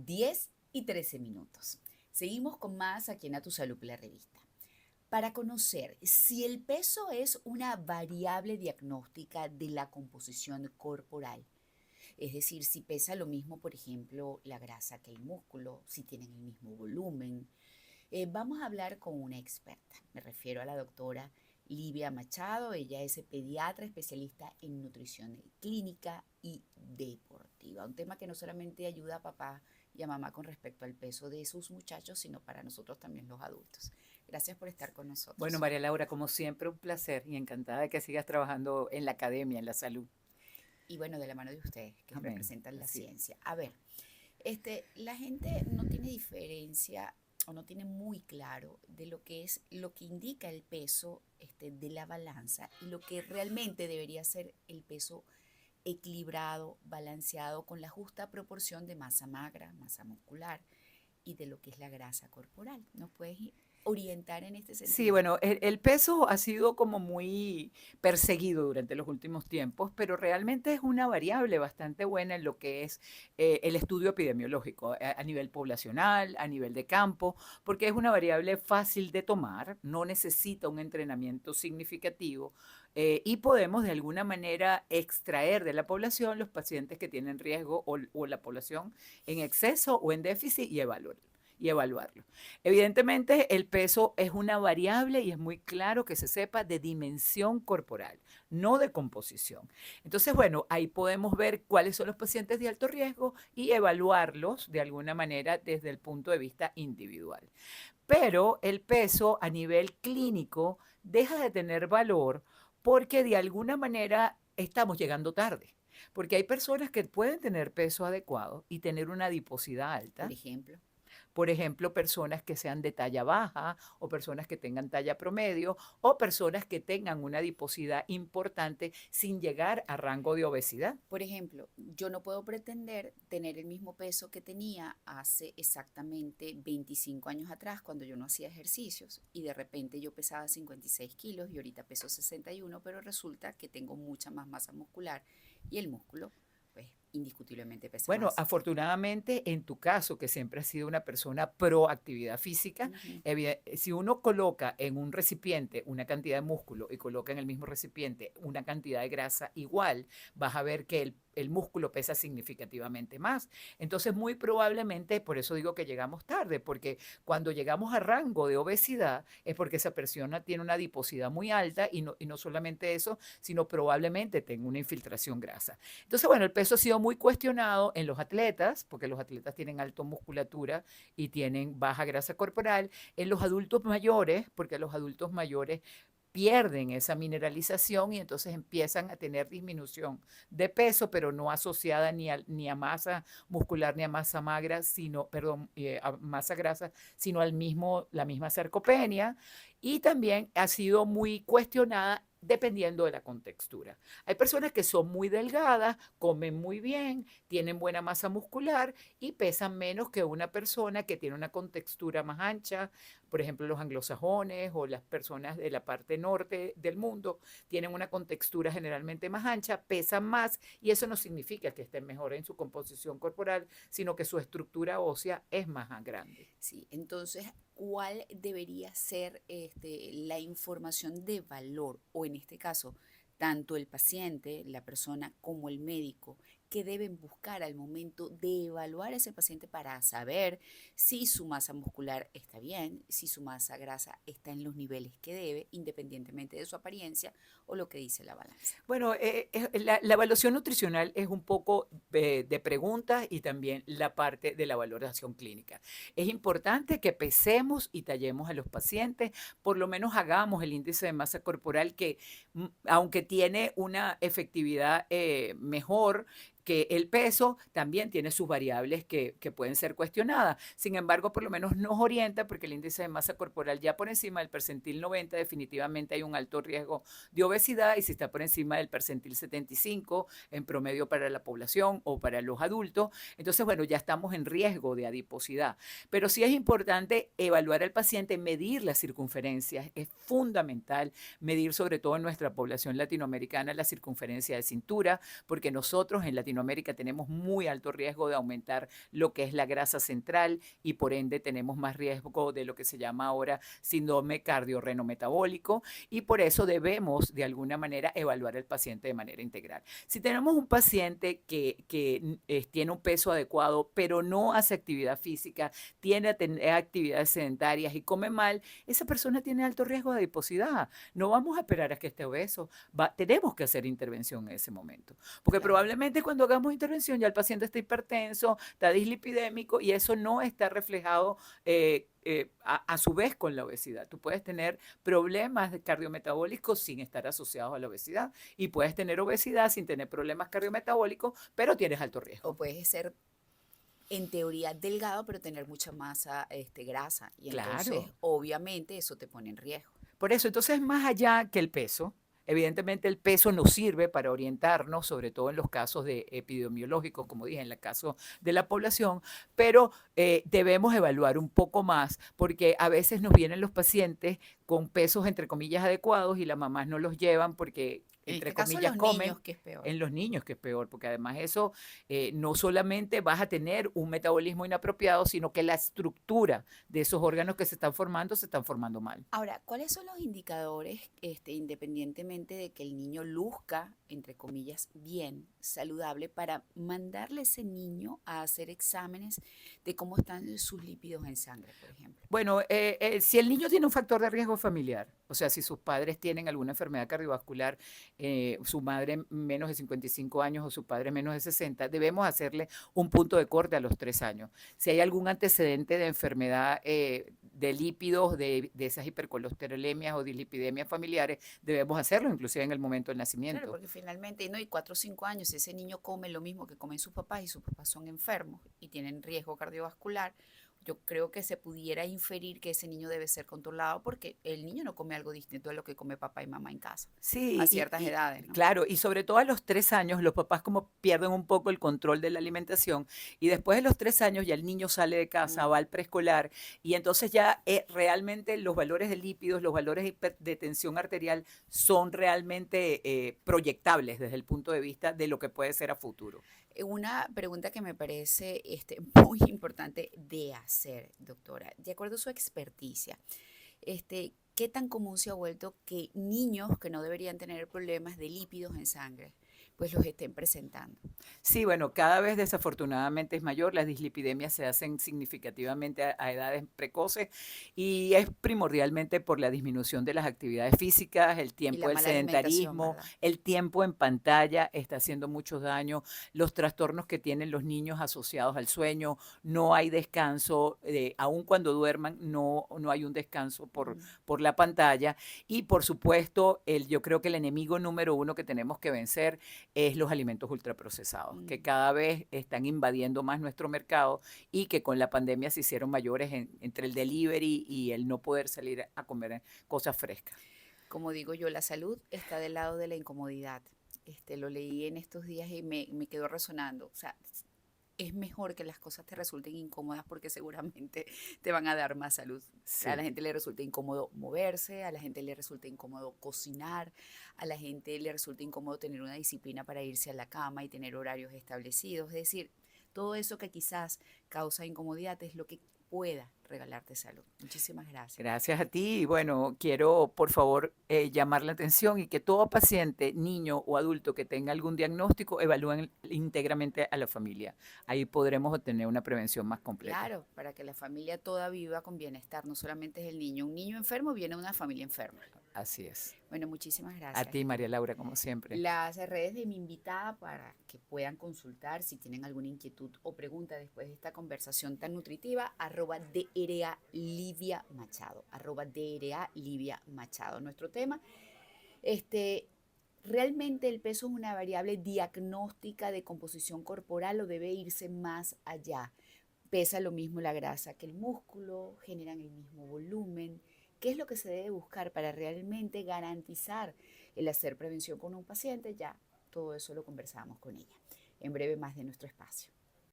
10:13. Seguimos con más aquí en A Tu Salud, la revista. Para conocer si el peso es una variable diagnóstica de la composición corporal, es decir, si pesa lo mismo, por ejemplo, la grasa que el músculo, si tienen el mismo volumen, vamos a hablar con una experta. Me refiero a la doctora Livia Machado. Ella es pediatra especialista en nutrición clínica y deportiva. Un tema que no solamente ayuda a papá y a mamá con respecto al peso de sus muchachos, sino para nosotros también los adultos. Gracias por estar con Bueno, nosotros. María Laura, como siempre, un placer y encantada de que sigas trabajando en la academia, en la salud. Y bueno, de la mano de ustedes que Amén. representan la Así es. ciencia. A ver, la gente no tiene diferencia o no tiene muy claro de lo que es lo que indica el peso de la balanza y lo que realmente debería ser el peso equilibrado, balanceado, con la justa proporción de masa magra, masa muscular y de lo que es la grasa corporal. ¿Nos puedes orientar en este Sí, sentido? bueno, el peso ha sido como muy perseguido durante los últimos tiempos, pero realmente es una variable bastante buena en lo que es el estudio epidemiológico a nivel poblacional, a nivel de campo, porque es una variable fácil de tomar, no necesita un entrenamiento significativo y podemos de alguna manera extraer de la población los pacientes que tienen riesgo o la población en exceso o en déficit y evaluarlo. Evidentemente, el peso es una variable y es muy claro que se sepa de dimensión corporal, no de composición. Entonces, bueno, ahí podemos ver cuáles son los pacientes de alto riesgo y evaluarlos de alguna manera desde el punto de vista individual. Pero el peso a nivel clínico deja de tener valor porque de alguna manera estamos llegando tarde. Porque hay personas que pueden tener peso adecuado y tener una adiposidad Por alta, ejemplo, por ejemplo, personas que sean de talla baja o personas que tengan talla promedio o personas que tengan una adiposidad importante sin llegar a rango de obesidad. yo no puedo pretender tener el mismo peso que tenía hace exactamente 25 años atrás cuando yo no hacía ejercicios y de repente yo pesaba 56 kilos y ahorita peso 61, pero resulta que tengo mucha más masa muscular y el músculo, pues, indiscutiblemente pesa Bueno, más. afortunadamente en tu caso, que siempre has sido una persona pro actividad física, Ujú. si uno coloca en un recipiente una cantidad de músculo y coloca en el mismo recipiente una cantidad de grasa igual, vas a ver que el músculo pesa significativamente más. Entonces, muy probablemente, por eso digo que llegamos tarde, porque cuando llegamos a rango de obesidad es porque esa persona tiene una adiposidad muy alta y no solamente eso, sino probablemente tenga una infiltración grasa. Entonces, bueno, el peso ha sido muy cuestionado en los atletas, porque los atletas tienen alta musculatura y tienen baja grasa corporal, en los adultos mayores, porque los adultos mayores pierden esa mineralización y entonces empiezan a tener disminución de peso, pero no asociada ni a masa muscular ni a masa magra, sino, perdón, a masa grasa, sino la misma sarcopenia. Y también ha sido muy cuestionada dependiendo de la contextura. Hay personas que son muy delgadas, comen muy bien, tienen buena masa muscular y pesan menos que una persona que tiene una contextura más ancha. Por ejemplo, los anglosajones o las personas de la parte norte del mundo tienen una contextura generalmente más ancha, pesan más y eso no significa que estén mejor en su composición corporal, sino que su estructura ósea es más grande. Sí, entonces, ¿cuál debería ser la información de valor o en este caso, tanto el paciente, la persona, como el médico, que deben buscar al momento de evaluar a ese paciente para saber si su masa muscular está bien, si su masa grasa está en los niveles que debe, independientemente de su apariencia o lo que dice la balanza? Bueno, la evaluación nutricional es un poco de preguntas y también la parte de la valoración clínica. Es importante que pesemos y tallemos a los pacientes, por lo menos hagamos el índice de masa corporal que, aunque tiene una efectividad mejor, que el peso también tiene sus variables que pueden ser cuestionadas. Sin embargo, por lo menos nos orienta porque el índice de masa corporal ya por encima del percentil 90 definitivamente hay un alto riesgo de obesidad y si está por encima del percentil 75 en promedio para la población o para los adultos, entonces, bueno, ya estamos en riesgo de adiposidad. Pero sí es importante evaluar al paciente, medir las circunferencias, es fundamental medir sobre todo en nuestra población latinoamericana la circunferencia de cintura, porque nosotros en Latinoamérica Latinoamérica tenemos muy alto riesgo de aumentar lo que es la grasa central y por ende tenemos más riesgo de lo que se llama ahora síndrome cardiorrenometabólico y por eso debemos de alguna manera evaluar al paciente de manera integral. Si tenemos un paciente que tiene un peso adecuado pero no hace actividad física, tiene a tener actividades sedentarias y come mal, esa persona tiene alto riesgo de adiposidad. No vamos a esperar a que esté obeso. Tenemos que hacer intervención en ese momento. Porque Claro. probablemente cuando hagamos intervención ya el paciente está hipertenso, está dislipidémico y eso no está reflejado a su vez con la obesidad. Tú puedes tener problemas cardiometabólicos sin estar asociados a la obesidad y puedes tener obesidad sin tener problemas cardiometabólicos, pero tienes alto O riesgo. puedes ser en teoría delgado, pero tener mucha masa grasa. Y entonces, Claro. obviamente, eso te pone en riesgo. Por eso, entonces, más allá que el peso, evidentemente el peso nos sirve para orientarnos, sobre todo en los casos de epidemiológicos, como dije, en el caso de la población, pero debemos evaluar un poco más, porque a veces nos vienen los pacientes con pesos, entre comillas, adecuados y las mamás no los llevan porque, En entre este caso, comillas, los comen niños, que es peor. en los niños, que es peor, porque además eso no solamente vas a tener un metabolismo inapropiado, sino que la estructura de esos órganos que se están formando mal. Ahora, ¿cuáles son los indicadores, independientemente de que el niño luzca, entre comillas, bien, saludable, para mandarle a ese niño a hacer exámenes de cómo están sus lípidos en sangre, por ejemplo? Bueno, si el niño tiene un factor de riesgo familiar, o sea, si sus padres tienen alguna enfermedad cardiovascular, su madre menos de 55 años o su padre menos de 60, debemos hacerle un punto de corte a los 3 años. Si hay algún antecedente de enfermedad de lípidos, de esas hipercolesterolemias o dislipidemias familiares, debemos hacerlo inclusive en el momento del Claro, nacimiento. porque finalmente, no, y 4 o 5 años, si ese niño come lo mismo que comen sus papás y sus papás son enfermos y tienen riesgo cardiovascular, yo creo que se pudiera inferir que ese niño debe ser controlado porque el niño no come algo distinto de lo que come papá y mamá en casa a Sí, ciertas edades, ¿no? claro, y sobre todo a los 3 años los papás como pierden un poco el control de la alimentación y después de los 3 años ya el niño sale de casa, Mm. va al preescolar y entonces ya realmente los valores de lípidos, los valores de tensión arterial son realmente proyectables desde el punto de vista de lo que puede ser a futuro. Una pregunta que me parece muy importante de hacer, doctora, de acuerdo a su experticia, ¿qué tan común se ha vuelto que niños que no deberían tener problemas de lípidos en sangre, pues los estén presentando? Sí, bueno, cada vez desafortunadamente es mayor, las dislipidemias se hacen significativamente a edades precoces y es primordialmente por la disminución de las actividades físicas, el Y tiempo la del mala alimentación, sedentarismo, ¿verdad? el tiempo en pantalla está haciendo muchos daños, los trastornos que tienen los niños asociados al sueño, no hay descanso, aun cuando duerman, no hay un descanso Mm, por la pantalla y por supuesto, yo creo que el enemigo número uno que tenemos que vencer es los alimentos ultraprocesados, que mm. cada vez están invadiendo más nuestro mercado y que con la pandemia se hicieron mayores entre el delivery y el no poder salir a comer cosas frescas. Como digo yo, la salud está del lado de la incomodidad. Lo leí en estos días y me quedó resonando. O sea, es mejor que las cosas te resulten incómodas porque seguramente te van a dar más salud. A la Sí. gente le resulta incómodo moverse, a la gente le resulta incómodo cocinar, a la gente le resulta incómodo tener una disciplina para irse a la cama y tener horarios establecidos. Es decir, todo eso que quizás causa incomodidad es lo que pueda regalarte salud. Muchísimas gracias. Gracias a ti. Y bueno, quiero por favor llamar la atención y que todo paciente, niño o adulto que tenga algún diagnóstico, evalúen íntegramente a la familia. Ahí podremos obtener una prevención más completa. Claro, para que la familia toda viva con bienestar, no solamente es el niño. Un niño enfermo viene de una familia enferma. Así es. Bueno, muchísimas A gracias. ti, María Laura, como siempre. Las redes de mi invitada para que puedan consultar si tienen alguna inquietud o pregunta después de esta conversación tan nutritiva, @DRA Livia Machado, @DRA Livia Machado. Nuestro tema, este, ¿realmente el peso es una variable diagnóstica de composición corporal o debe irse más allá? ¿Pesa lo mismo la grasa que el músculo? ¿Generan el mismo volumen? ¿Qué es lo que se debe buscar para realmente garantizar el hacer prevención con un paciente? Ya todo eso lo conversamos con ella. En breve más de nuestro espacio.